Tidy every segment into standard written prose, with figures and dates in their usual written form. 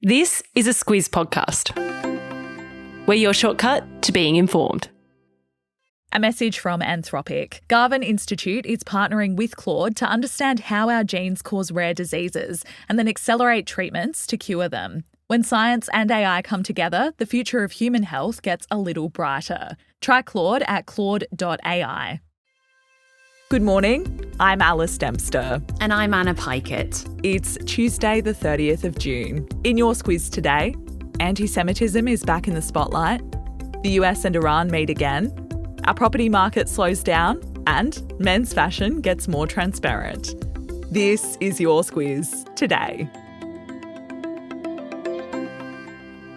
This is a Squiz podcast. We're your shortcut to being informed. A message from Anthropic. Garvan Institute is partnering with Claude to understand how our genes cause rare diseases and then accelerate treatments to cure them. When science and AI come together, the future of human health gets a little brighter. Try Claude at claude.ai. Good morning, I'm Alice Dempster. And I'm Anna Pykett. It's Tuesday the 30th of June. In your Squiz today, antisemitism is back in the spotlight, the US and Iran meet again, our property market slows down, and men's fashion gets more transparent. This is your Squiz today.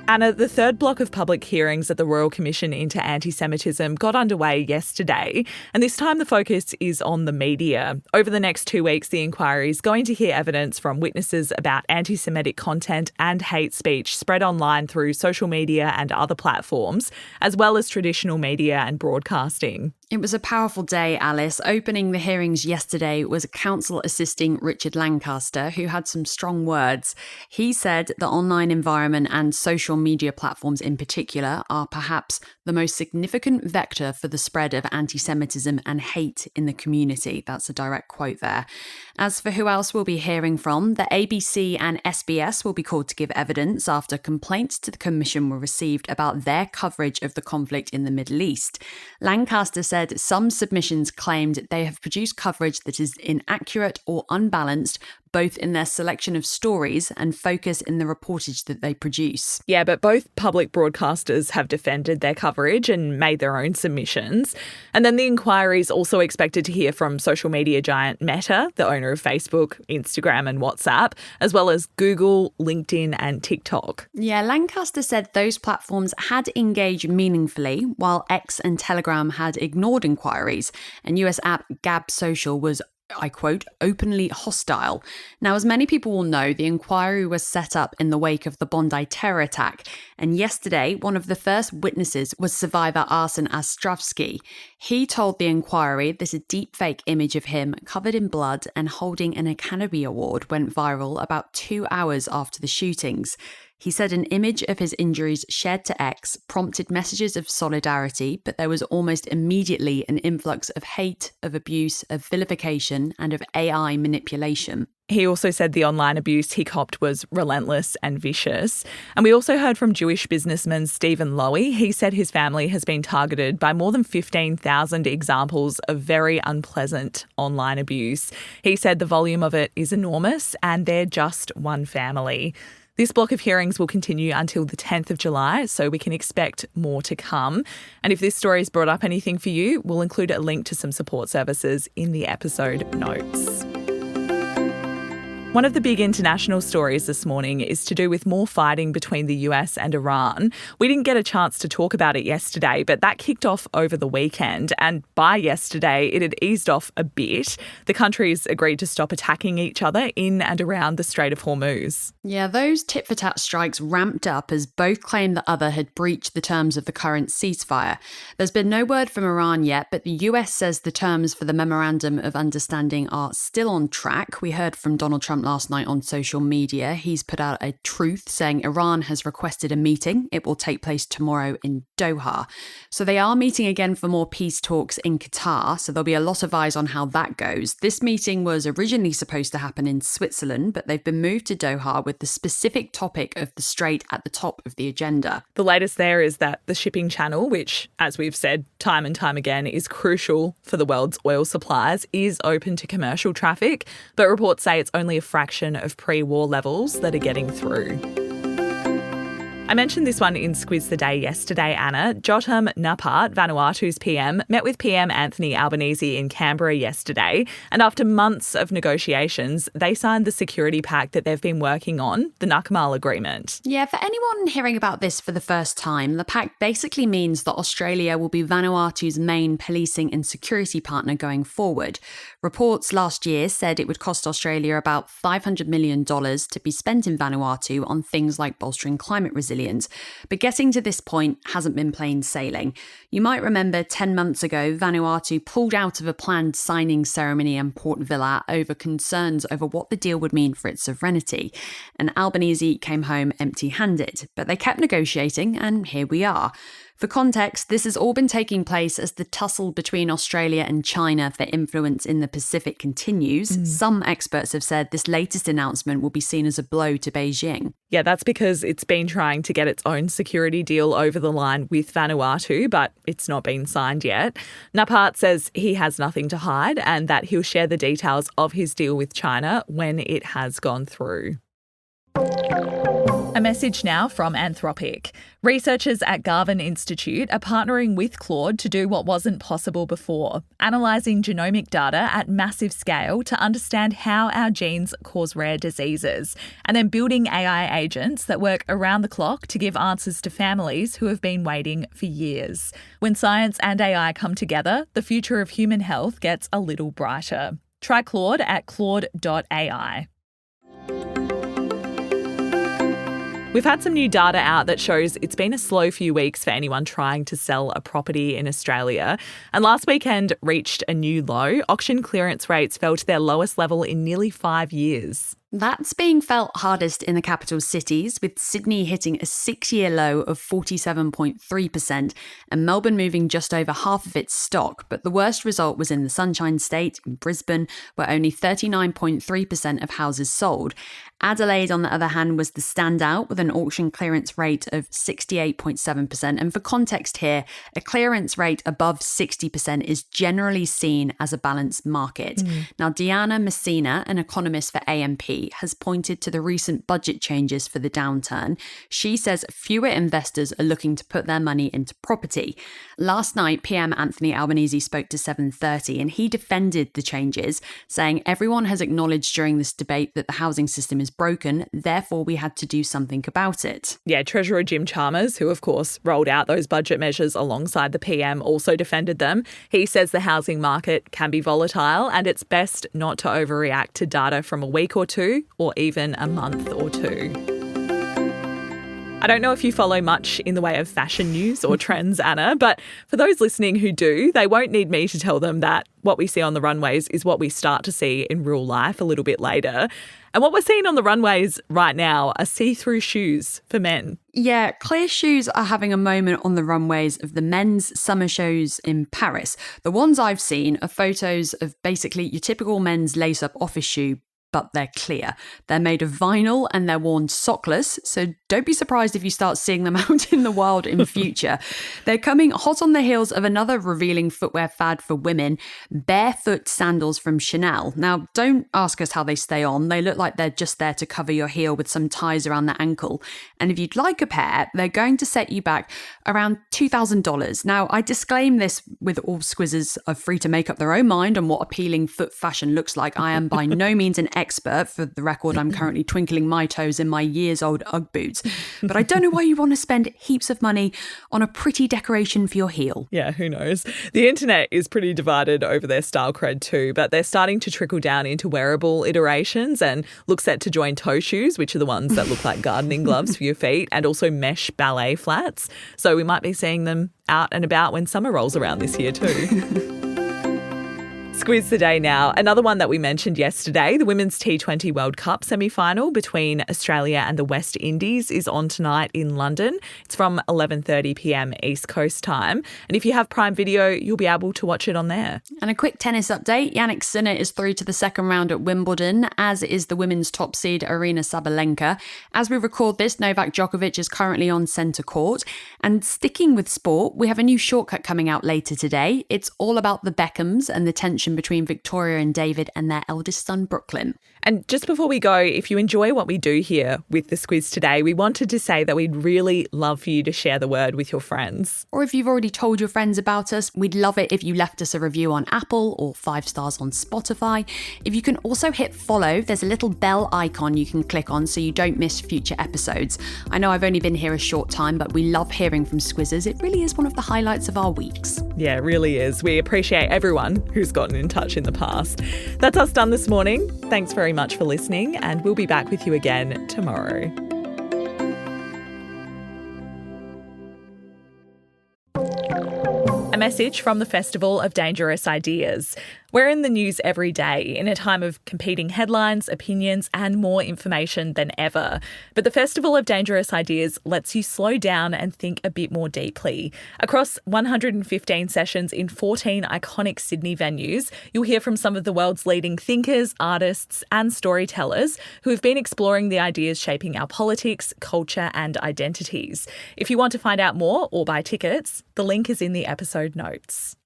Anna, the third block of public hearings at the Royal Commission into Antisemitism got underway yesterday, and this time the focus is on the media. Over the next 2 weeks, the inquiry is going to hear evidence from witnesses about anti-Semitic content and hate speech spread online through social media and other platforms, as well as traditional media and broadcasting. It was a powerful day, Alice. Opening the hearings yesterday was counsel assisting Richard Lancaster, who had some strong words. He said the online environment and social media platforms in particular are perhaps the most significant vector for the spread of anti-Semitism and hate in the community. That's a direct quote there. As for who else we'll be hearing from, the ABC and SBS will be called to give evidence after complaints to the Commission were received about their coverage of the conflict in the Middle East. Lancaster said some submissions claimed they have produced coverage that is inaccurate or unbalanced, both in their selection of stories and focus in the reportage that they produce. Yeah, but both public broadcasters have defended their coverage and made their own submissions. And then the inquiry is also expected to hear from social media giant Meta, the owner of Facebook, Instagram and WhatsApp, as well as Google, LinkedIn and TikTok. Yeah, Lancaster said those platforms had engaged meaningfully, while X and Telegram had ignored inquiries, and US app Gab Social was, I quote, openly hostile. Now, as many people will know, the inquiry was set up in the wake of the Bondi terror attack. And yesterday, one of the first witnesses was survivor Arsen Astrovsky. He told the inquiry this deepfake image of him covered in blood and holding an Academy Award went viral about 2 hours after the shootings. He said an image of his injuries shared to X prompted messages of solidarity, but there was almost immediately an influx of hate, of abuse, of vilification, and of AI manipulation. He also said the online abuse he copped was relentless and vicious. And we also heard from Jewish businessman Stephen Lowy. He said his family has been targeted by more than 15,000 examples of very unpleasant online abuse. He said the volume of it is enormous and they're just one family. This block of hearings will continue until the 10th of July, so we can expect more to come. And if this story's brought up anything for you, we'll include a link to some support services in the episode notes. One of the big international stories this morning is to do with more fighting between the US and Iran. We didn't get a chance to talk about it yesterday, but that kicked off over the weekend. And by yesterday, it had eased off a bit. The countries agreed to stop attacking each other in and around the Strait of Hormuz. Yeah, those tit-for-tat strikes ramped up as both claimed the other had breached the terms of the current ceasefire. There's been no word from Iran yet, but the US says the terms for the Memorandum of Understanding are still on track. We heard from Donald Trump last night on social media. He's put out a truth saying Iran has requested a meeting. It will take place tomorrow in Doha. So they are meeting again for more peace talks in Qatar. So there'll be a lot of eyes on how that goes. This meeting was originally supposed to happen in Switzerland, but they've been moved to Doha with the specific topic of the strait at the top of the agenda. The latest there is that the shipping channel, which, as we've said time and time again, is crucial for the world's oil supplies, is open to commercial traffic, but reports say it's only a fraction of pre-war levels that are getting through. I mentioned this one in Squiz the Day yesterday, Anna. Jotam Napart, Vanuatu's PM, met with PM Anthony Albanese in Canberra yesterday, and after months of negotiations, they signed the security pact that they've been working on, the Nakamal Agreement. Yeah, for anyone hearing about this for the first time, the pact basically means that Australia will be Vanuatu's main policing and security partner going forward. Reports last year said it would cost Australia about $500 million to be spent in Vanuatu on things like bolstering climate resilience millions. But getting to this point hasn't been plain sailing. You might remember 10 months ago, Vanuatu pulled out of a planned signing ceremony in Port Vila over concerns over what the deal would mean for its sovereignty. And Albanese came home empty-handed. But they kept negotiating, and here we are. For context, this has all been taking place as the tussle between Australia and China for influence in the Pacific continues. Some experts have said this latest announcement will be seen as a blow to Beijing. Yeah, that's because it's been trying to get its own security deal over the line with Vanuatu, but it's not been signed yet. Naphat says he has nothing to hide and that he'll share the details of his deal with China when it has gone through. A message now from Anthropic. Researchers at Garvan Institute are partnering with Claude to do what wasn't possible before, analysing genomic data at massive scale to understand how our genes cause rare diseases, and then building AI agents that work around the clock to give answers to families who have been waiting for years. When science and AI come together, the future of human health gets a little brighter. Try Claude at claude.ai. We've had some new data out that shows it's been a slow few weeks for anyone trying to sell a property in Australia. And last weekend reached a new low. Auction clearance rates fell to their lowest level in nearly 5 years. That's being felt hardest in the capital cities, with Sydney hitting a 6-year low of 47.3% and Melbourne moving just over half of its stock. But the worst result was in the Sunshine State, in Brisbane, where only 39.3% of houses sold. Adelaide, on the other hand, was the standout with an auction clearance rate of 68.7%. And for context here, a clearance rate above 60% is generally seen as a balanced market. Now, Diana Messina, an economist for AMP, has pointed to the recent budget changes for the downturn. She says fewer investors are looking to put their money into property. Last night, PM Anthony Albanese spoke to 7:30 and he defended the changes, saying everyone has acknowledged during this debate that the housing system is broken, therefore we had to do something about it. Yeah, Treasurer Jim Chalmers, who of course rolled out those budget measures alongside the PM, also defended them. He says the housing market can be volatile and it's best not to overreact to data from a week or two or even a month or two. I don't know if you follow much in the way of fashion news or trends, Anna, but for those listening who do, they won't need me to tell them that what we see on the runways is what we start to see in real life a little bit later. And what we're seeing on the runways right now are see-through shoes for men. Yeah, clear shoes are having a moment on the runways of the men's summer shows in Paris. The ones I've seen are photos of basically your typical men's lace-up office shoe, but they're clear. They're made of vinyl and they're worn sockless, so don't be surprised if you start seeing them out in the wild in future. They're coming hot on the heels of another revealing footwear fad for women, barefoot sandals from Chanel. Now, don't ask us how they stay on. They look like they're just there to cover your heel with some ties around the ankle. And if you'd like a pair, they're going to set you back around $2,000. Now, I disclaim this with all squizzers are free to make up their own mind on what appealing foot fashion looks like. I am by no means an expert. For the record, I'm currently twinkling my toes in my years-old Ugg boots. But I don't know why you want to spend heaps of money on a pretty decoration for your heel. Yeah, who knows? The internet is pretty divided over their style cred too, but they're starting to trickle down into wearable iterations and look set to join toe shoes, which are the ones that look like gardening gloves for your feet, and also mesh ballet flats. So we might be seeing them out and about when summer rolls around this year too. Squiz the day now. Another one that we mentioned yesterday, the Women's T20 World Cup semi-final between Australia and the West Indies is on tonight in London. It's from 11:30pm East Coast time. And if you have Prime Video, you'll be able to watch it on there. And a quick tennis update. Jannik Sinner is through to the second round at Wimbledon, as is the women's top seed Aryna Sabalenka. As we record this, Novak Djokovic is currently on centre court. And sticking with sport, we have a new shortcut coming out later today. It's all about the Beckhams and the tension between Victoria and David and their eldest son, Brooklyn. And just before we go, if you enjoy what we do here with the Squiz today, we wanted to say that we'd really love for you to share the word with your friends. Or if you've already told your friends about us, we'd love it if you left us a review on Apple or 5 stars on Spotify. If you can also hit follow, there's a little bell icon you can click on so you don't miss future episodes. I know I've only been here a short time, but we love hearing from Squizzers. It really is one of the highlights of our weeks. Yeah, it really is. We appreciate everyone who's gotten in touch in the past. That's us done this morning. Thanks very much for listening, and we'll be back with you again tomorrow. message from the Festival of Dangerous Ideas. We're in the news every day in a time of competing headlines, opinions, and more information than ever. But the Festival of Dangerous Ideas lets you slow down and think a bit more deeply. Across 115 sessions in 14 iconic Sydney venues, you'll hear from some of the world's leading thinkers, artists, and storytellers who have been exploring the ideas shaping our politics, culture, and identities. If you want to find out more or buy tickets, the link is in the episode notes.